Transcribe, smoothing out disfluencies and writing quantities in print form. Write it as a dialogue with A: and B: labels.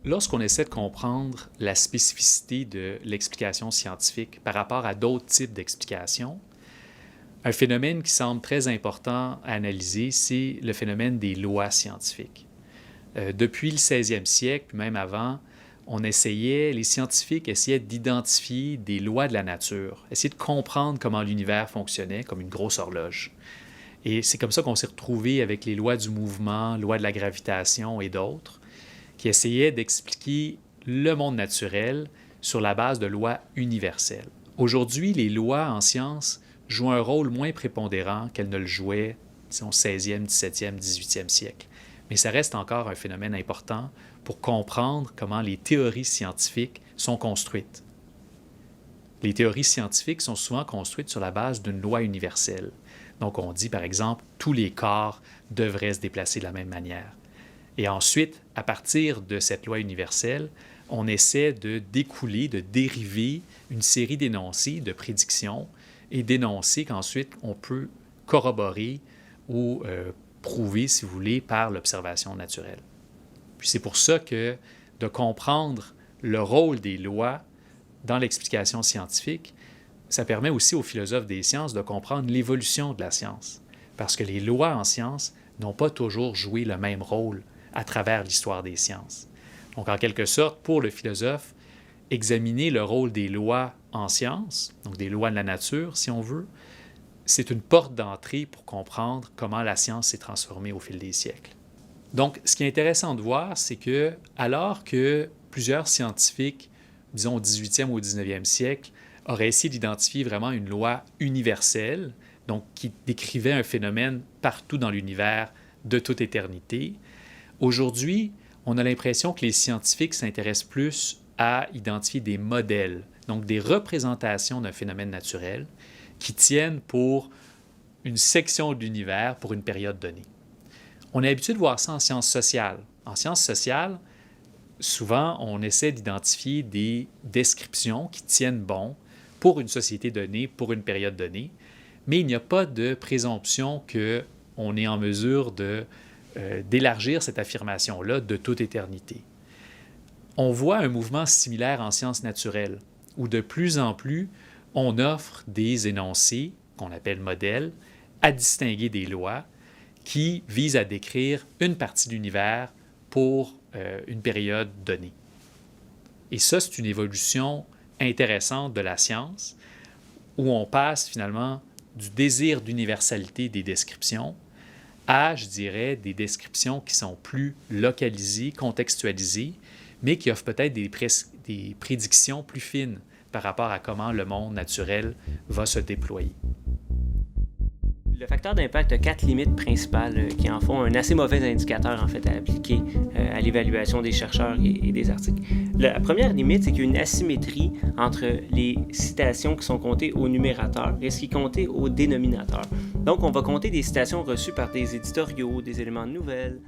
A: Lorsqu'on essaie de comprendre la spécificité de l'explication scientifique par rapport à d'autres types d'explications, un phénomène qui semble très important à analyser, c'est le phénomène des lois scientifiques. Depuis le 16e siècle, puis même avant, les scientifiques essayaient d'identifier des lois de la nature, essayer de comprendre comment l'univers fonctionnait comme une grosse horloge. Et c'est comme ça qu'on s'est retrouvé avec les lois du mouvement, loi de la gravitation et d'autres, qui essayaient d'expliquer le monde naturel sur la base de lois universelles. Aujourd'hui, les lois en sciences jouent un rôle moins prépondérant qu'elles ne le jouaient, disons, 16e, 17e, 18e siècle. Mais ça reste encore un phénomène important pour comprendre comment les théories scientifiques sont construites. Les théories scientifiques sont souvent construites sur la base d'une loi universelle. Donc, on dit, par exemple, tous les corps devraient se déplacer de la même manière. Et ensuite, à partir de cette loi universelle, on essaie de découler, de dériver une série d'énoncés, de prédictions, et d'énoncés qu'ensuite on peut corroborer ou prouver, si vous voulez, par l'observation naturelle. Puis c'est pour ça que de comprendre le rôle des lois dans l'explication scientifique, ça permet aussi aux philosophes des sciences de comprendre l'évolution de la science. Parce que les lois en sciences n'ont pas toujours joué le même rôle à travers l'histoire des sciences. Donc, en quelque sorte, pour le philosophe, examiner le rôle des lois en sciences, donc des lois de la nature, si on veut, c'est une porte d'entrée pour comprendre comment la science s'est transformée au fil des siècles. Donc, ce qui est intéressant de voir, c'est que, alors que plusieurs scientifiques, disons au 18e ou au 19e siècle, auraient essayé d'identifier vraiment une loi universelle, donc qui décrivait un phénomène partout dans l'univers de toute éternité, aujourd'hui, on a l'impression que les scientifiques s'intéressent plus à identifier des modèles, donc des représentations d'un phénomène naturel qui tiennent pour une section de l'univers pour une période donnée. On est habitué de voir ça en sciences sociales. En sciences sociales, souvent, on essaie d'identifier des descriptions qui tiennent bon pour une société donnée, pour une période donnée, mais il n'y a pas de présomption qu'on est en mesure d'élargir cette affirmation-là de toute éternité. On voit un mouvement similaire en sciences naturelles, où de plus en plus, on offre des énoncés, qu'on appelle modèles, à distinguer des lois, qui visent à décrire une partie de l'univers pour une période donnée. Et ça, c'est une évolution intéressante de la science, où on passe finalement du désir d'universalité des descriptions à, je dirais, des descriptions qui sont plus localisées, contextualisées, mais qui offrent peut-être des prédictions plus fines par rapport à comment le monde naturel va se déployer.
B: Le facteur d'impact a 4 limites principales qui en font un assez mauvais indicateur en fait, à appliquer à l'évaluation des chercheurs et des articles. La première limite, c'est qu'il y a une asymétrie entre les citations qui sont comptées au numérateur et ce qui est compté au dénominateur. Donc, on va compter des citations reçues par des éditoriaux, des éléments de nouvelles,